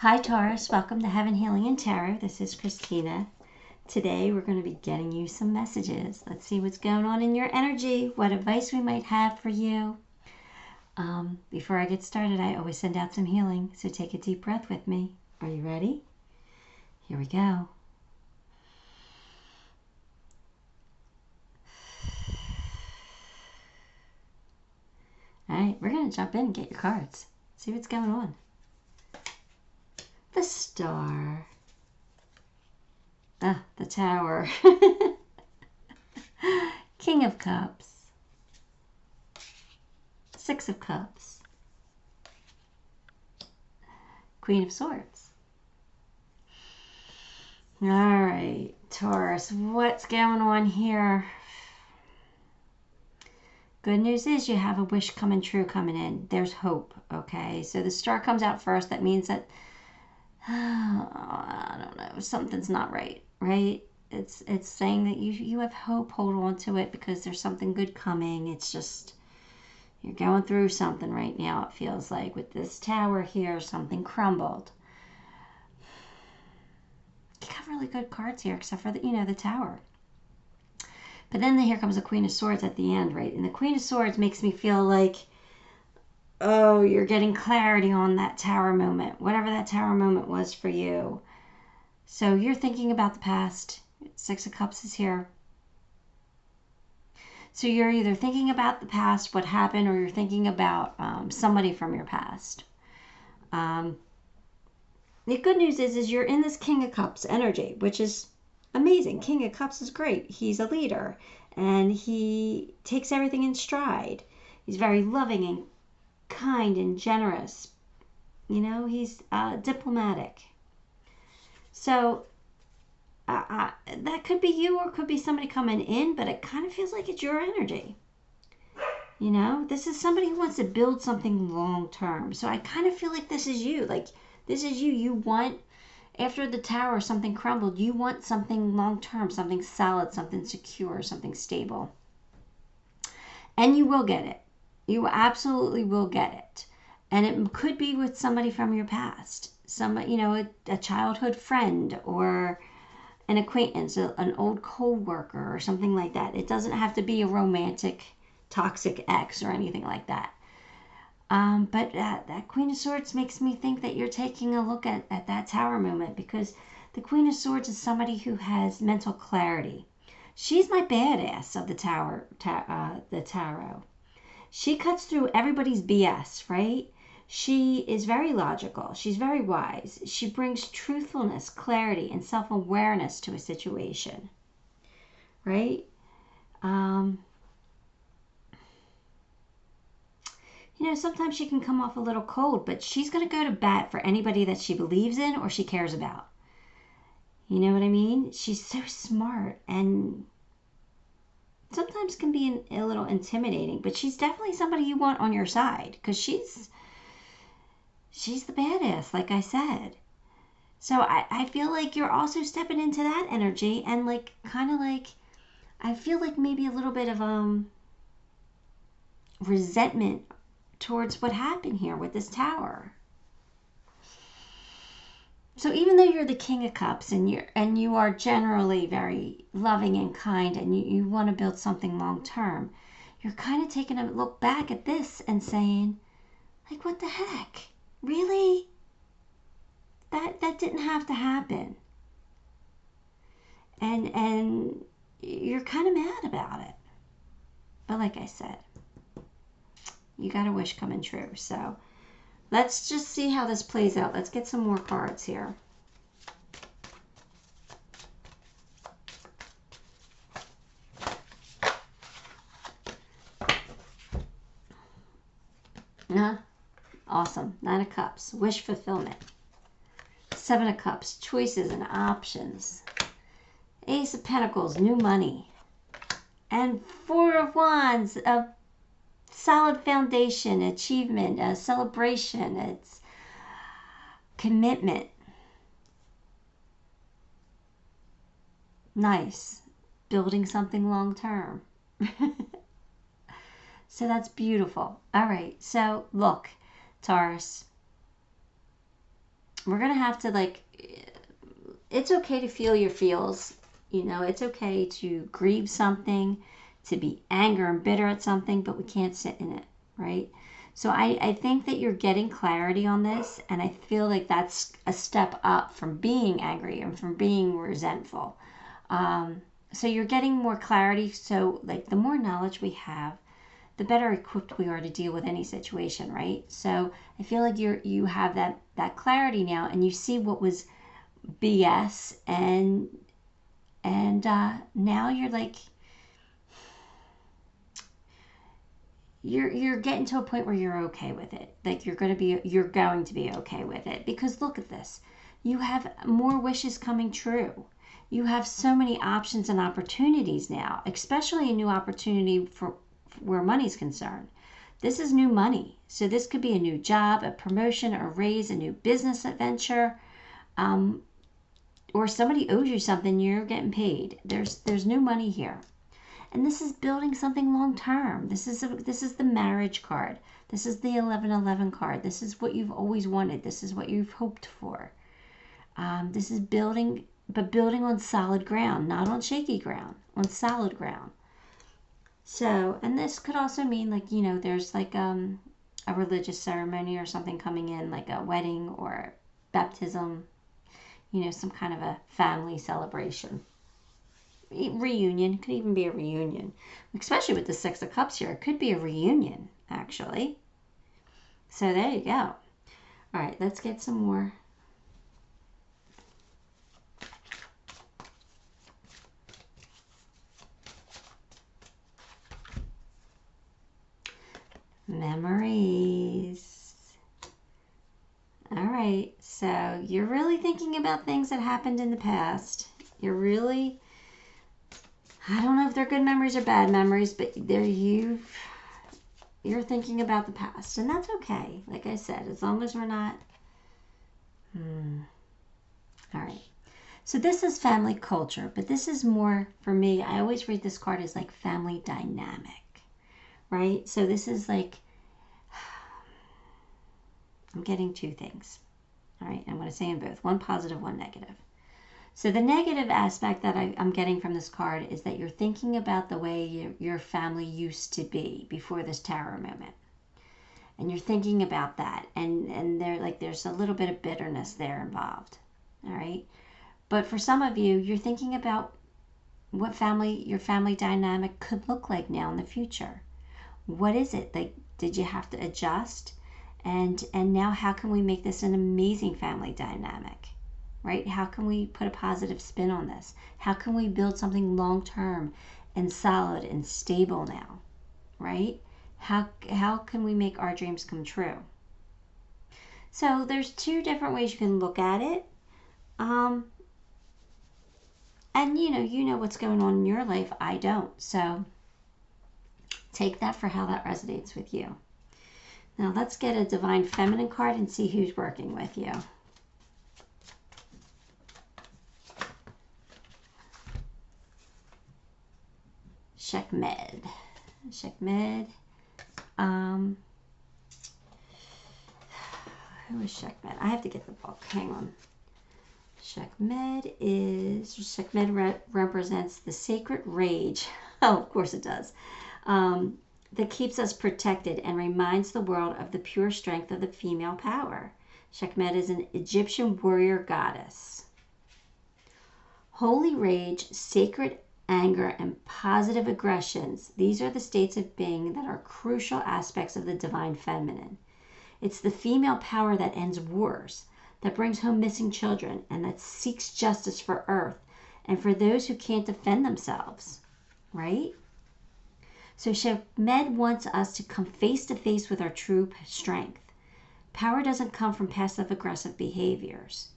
Hi Taurus, welcome to Heaven Healing and Tarot. This is Christina. Today we're going to be getting you some messages. Let's see what's going on in your energy, what advice we might have for you. Before I get started, I always send out some healing, so take a deep breath with me. Are you ready? Here we go. All right, we're going to jump in and get your cards. See what's going on. The Star. The Tower. King of Cups. Six of Cups. Queen of Swords. All right, Taurus, what's going on here? Good news is you have a wish coming true coming in. There's hope, okay? So the Star comes out first. That means that I don't know, something's not right, right? It's saying that you have hope, hold on to it because there's something good coming. It's just, you're going through something right now, it feels like. With this Tower here, something crumbled. You got really good cards here, except for the Tower. But then here comes the Queen of Swords at the end, right? And the Queen of Swords makes me feel like, oh, you're getting clarity on that Tower moment, whatever that Tower moment was for you. So you're thinking about the past. Six of Cups is here. So you're either thinking about the past, what happened, or you're thinking about somebody from your past. The good news is you're in this King of Cups energy, which is amazing. King of Cups is great. He's a leader, and he takes everything in stride. He's very loving and kind and generous. He's diplomatic. So that could be you or could be somebody coming in, but it kind of feels like it's your energy. This is somebody who wants to build something long term. So I kind of feel like this is you. Like, this is you. You want, after the Tower, something crumbled. You want something long term, something solid, something secure, something stable. And you will get it. You absolutely will get it. And it could be with somebody from your past. Somebody, a childhood friend or an acquaintance, an old co-worker or something like that. It doesn't have to be a romantic, toxic ex or anything like that. But that Queen of Swords makes me think that you're taking a look at that Tower moment, because the Queen of Swords is somebody who has mental clarity. She's my badass of the Tarot. She cuts through everybody's BS, right? She is very logical. She's very wise. She brings truthfulness, clarity, and self-awareness to a situation, right? Sometimes she can come off a little cold, but she's going to go to bat for anybody that she believes in or she cares about. You know what I mean? She's so smart and sometimes can be a little intimidating, but she's definitely somebody you want on your side because she's the badass, like I said. So I feel like you're also stepping into that energy and I feel like maybe a little bit of resentment towards what happened here with this Tower. So even though you're the King of Cups and you are generally very loving and kind and you want to build something long term, you're kind of taking a look back at this and saying, like, what the heck? Really? That didn't have to happen. And you're kind of mad about it. But like I said, you got a wish coming true. So let's just see how this plays out. Let's get some more cards here. Awesome. Nine of Cups, wish fulfillment. Seven of Cups, choices and options. Ace of Pentacles, new money. And Four of Wands, a solid foundation, achievement, a celebration. It's commitment. Nice. Building something long term. So that's beautiful. All right. So look, Taurus, we're going to have to, like, it's okay to feel your feels. You know, it's okay to grieve something, to be angry and bitter at something, but we can't sit in it, right? So I think that you're getting clarity on this, and I feel like that's a step up from being angry and from being resentful. So you're getting more clarity. So, like, the more knowledge we have, the better equipped we are to deal with any situation, right? So I feel like you have that clarity now, and you see what was BS, and now you're like, you're getting to a point where you're okay with it. Like, you're going to be okay with it, because look at this. You have more wishes coming true. You have so many options and opportunities now, especially a new opportunity for where money's concerned. This is new money. So this could be a new job, a promotion, a raise, a new business adventure, or somebody owes you something, you're getting paid. There's new money here. And this is building something long term. This is the marriage card. This is the 1111 card. This is what you've always wanted. This is what you've hoped for. This is building, but building on solid ground, not on shaky ground, on solid ground. So, and this could also mean, like, you know, there's like a religious ceremony or something coming in, like a wedding or baptism, you know, some kind of a family celebration. Reunion. Could even be a reunion. Especially with the Six of Cups here. It could be a reunion, actually. So there you go. All right, let's get some more. Memories. All right, so you're really thinking about things that happened in the past. You're really, I don't know if they're good memories or bad memories, but you're thinking about the past, and that's okay. Like I said, as long as we're not. All right. So this is family culture, but this is more, for me, I always read this card as like family dynamic, right? So this is like, I'm getting two things. All right, I'm going to say in both, one positive, one negative. So the negative aspect that I'm getting from this card is that you're thinking about the way your family used to be before this tarot moment. And you're thinking about that. And there's a little bit of bitterness there involved. All right. But for some of you, you're thinking about what your family dynamic could look like now in the future. What is it? Like, did you have to adjust? And now how can we make this an amazing family dynamic? Right? How can we put a positive spin on this? How can we build something long-term and solid and stable now? Right? How can we make our dreams come true? So there's two different ways you can look at it. And you know what's going on in your life. I don't. So take that for how that resonates with you. Now let's get a Divine Feminine card and see who's working with you. Sekhmet. Who is Sekhmet? I have to get the book. Hang on. Sekhmet represents the sacred rage. Oh, of course it does. That keeps us protected and reminds the world of the pure strength of the female power. Sekhmet is an Egyptian warrior goddess. Holy rage, sacred anger, and positive aggressions. These are the states of being that are crucial aspects of the divine feminine. It's the female power that ends wars, that brings home missing children, and that seeks justice for Earth and for those who can't defend themselves. Right? So Sekhmet wants us to come face to face with our true strength. Power doesn't come from passive-aggressive behaviors.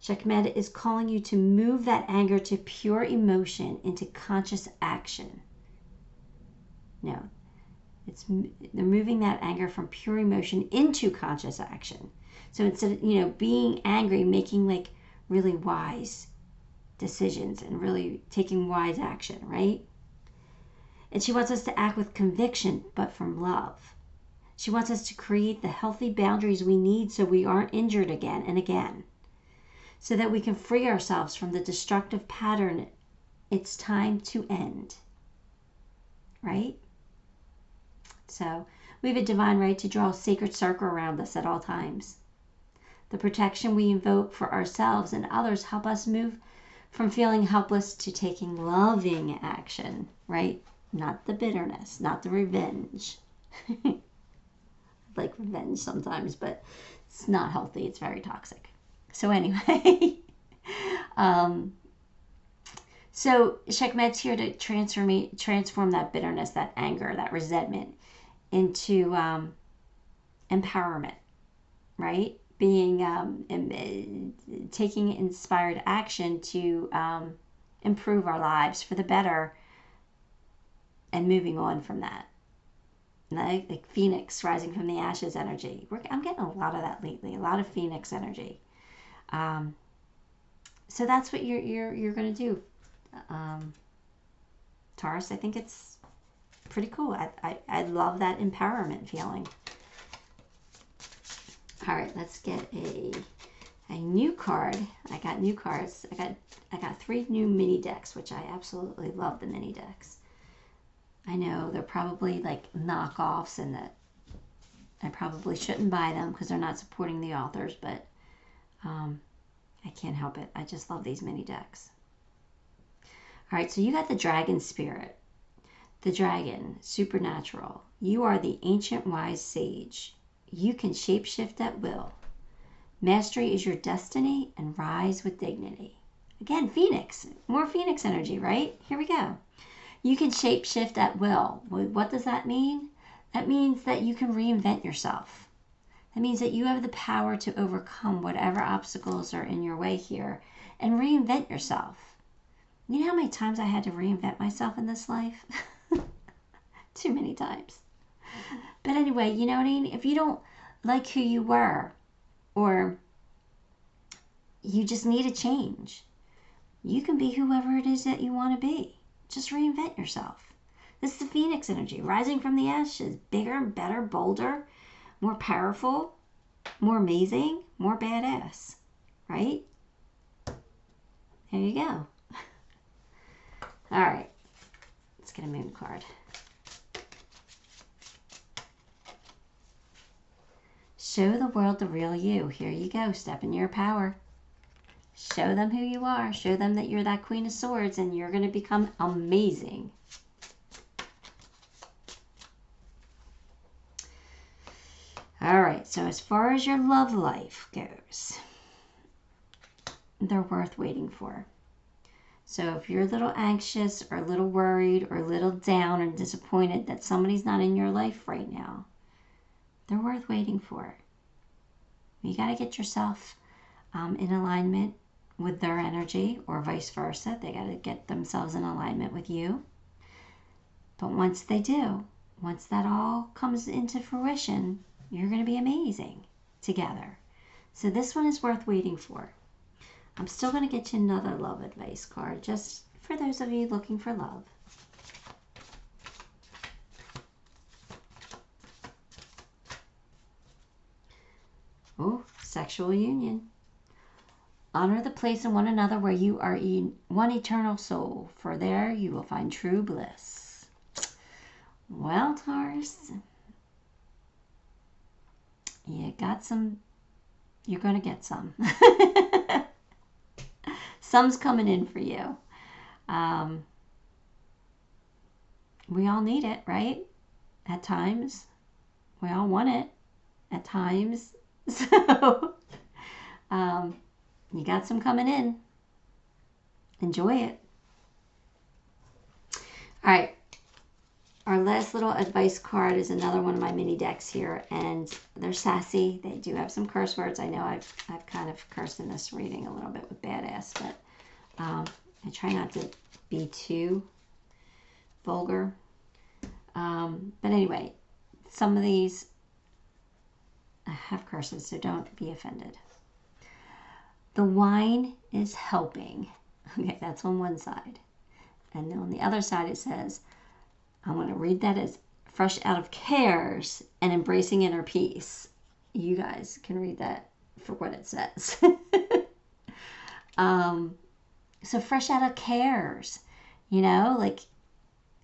Sekhmet is calling you to move that anger to pure emotion into conscious action. No, they're moving that anger from pure emotion into conscious action. So instead of, being angry, making like really wise decisions and really taking wise action, right? And she wants us to act with conviction, but from love. She wants us to create the healthy boundaries we need so we aren't injured again and again, so that we can free ourselves from the destructive pattern. It's time to end, right? So we have a divine right to draw a sacred circle around us at all times. The protection we invoke for ourselves and others help us move from feeling helpless to taking loving action, right? Not the bitterness, not the revenge. Like revenge sometimes, but it's not healthy. It's very toxic. So anyway, so Sekhmet's here to transform that bitterness, that anger, that resentment into empowerment, right? Being taking inspired action to improve our lives for the better and moving on from that. Like Phoenix rising from the ashes energy. I'm getting a lot of that lately, a lot of Phoenix energy. So that's what you're going to do, Taurus. I think it's pretty cool. I love that empowerment feeling. All right, let's get a new card. I got new cards. I got 3 new mini decks, which I absolutely love the mini decks. I know they're probably like knockoffs and that I probably shouldn't buy them because they're not supporting the authors, but I can't help it. I just love these mini decks. All right, so you got the dragon spirit. The dragon, supernatural. You are the ancient wise sage. You can shapeshift at will. Mastery is your destiny and rise with dignity. Again, Phoenix. More Phoenix energy, right? Here we go. You can shapeshift at will. What does that mean? That means that you can reinvent yourself. That means that you have the power to overcome whatever obstacles are in your way here and reinvent yourself. You know how many times I had to reinvent myself in this life? Too many times. But anyway, you know what I mean? If you don't like who you were, or you just need a change, you can be whoever it is that you want to be. Just reinvent yourself. This is the Phoenix energy, rising from the ashes, bigger and better, bolder, more powerful, more amazing, more badass, right? There you go. All right, let's get a moon card. Show the world the real you. Here you go. Step in your power. Show them who you are. Show them that you're that Queen of Swords and you're going to become amazing. All right. So as far as your love life goes, they're worth waiting for. So if you're a little anxious or a little worried or a little down and disappointed that somebody's not in your life right now, they're worth waiting for. You got to get yourself in alignment with their energy, or vice versa. They got to get themselves in alignment with you. But once they do, once that all comes into fruition, you're going to be amazing together. So this one is worth waiting for. I'm still going to get you another love advice card, just for those of you looking for love. Oh, sexual union. Honor the place in one another where you are one eternal soul, for there you will find true bliss. Well, Taurus, you got some, you're going to get some. Some's coming in for you. We all need it, right? At times. We all want it at times. So, you got some coming in. Enjoy it. All right. Our last little advice card is another one of my mini decks here, and they're sassy. They do have some curse words. I know I've kind of cursed in this reading a little bit with badass, but I try not to be too vulgar. But anyway, some of these have curses, so don't be offended. The wine is helping. Okay, that's on one side. And then on the other side it says, I'm going to read that as fresh out of cares and embracing inner peace. You guys can read that for what it says. So fresh out of cares, you know, like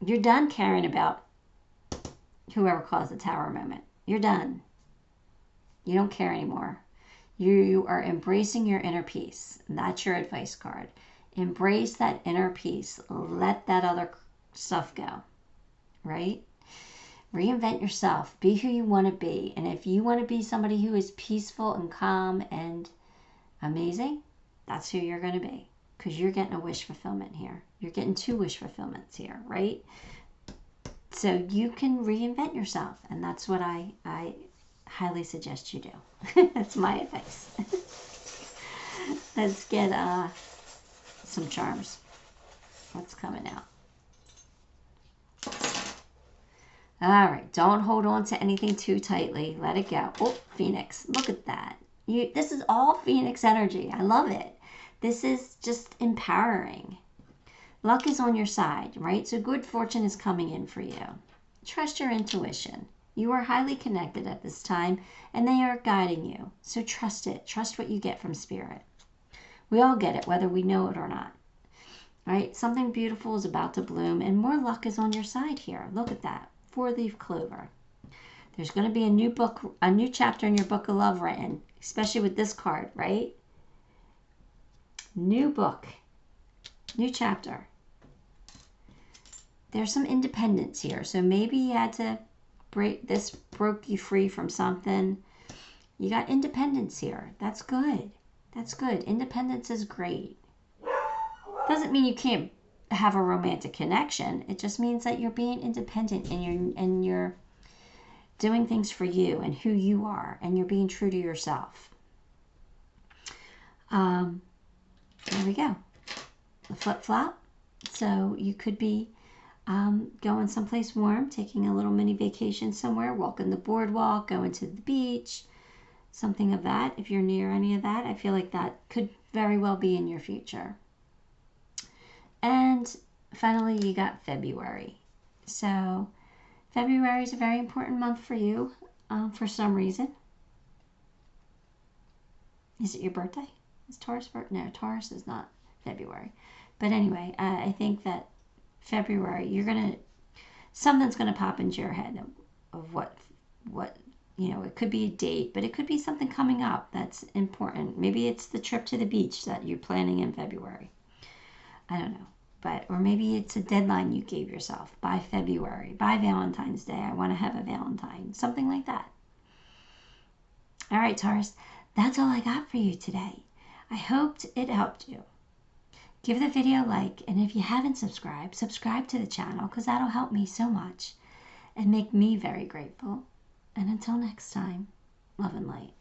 you're done caring about whoever caused the tower moment. You're done. You don't care anymore. You are embracing your inner peace. And that's your advice card. Embrace that inner peace. Let that other stuff go, right? Reinvent yourself. Be who you want to be. And if you want to be somebody who is peaceful and calm and amazing, that's who you're going to be. Because you're getting a wish fulfillment here. You're getting 2 wish fulfillments here, right? So you can reinvent yourself. And that's what I highly suggest you do. That's my advice. Let's get some charms. What's coming out? All right, don't hold on to anything too tightly. Let it go. Oh, Phoenix, look at that. This is all Phoenix energy. I love it. This is just empowering. Luck is on your side, right? So good fortune is coming in for you. Trust your intuition. You are highly connected at this time, and they are guiding you. So trust it. Trust what you get from Spirit. We all get it, whether we know it or not. Right? Something beautiful is about to bloom, and more luck is on your side here. Look at that. 4-leaf clover. There's going to be a new book, a new chapter in your book of love written, especially with this card, right? New book, new chapter. There's some independence here. So maybe you had to broke you free from something. You got independence here. That's good. That's good. Independence is great. Doesn't mean you can't have a romantic connection. It just means that you're being independent and you're doing things for you and who you are, and you're being true to yourself. There we go. The flip-flop. So you could be going someplace warm, taking a little mini vacation somewhere, walking the boardwalk, going to the beach, something of that. If you're near any of that, I feel like that could very well be in your future. And finally, you got February. So February is a very important month for you for some reason. Is it your birthday? Is Taurus birthday? No, Taurus is not February. But anyway, I think that February, something's gonna pop into your head of what it could be a date, but it could be something coming up that's important. Maybe it's the trip to the beach that you're planning in February. I don't know. Or maybe it's a deadline you gave yourself by February, by Valentine's Day. I want to have a Valentine, something like that. All right, Taurus, that's all I got for you today. I hoped it helped you. Give the video a like, and if you haven't subscribed, subscribe to the channel, because that'll help me so much and make me very grateful. And until next time, love and light.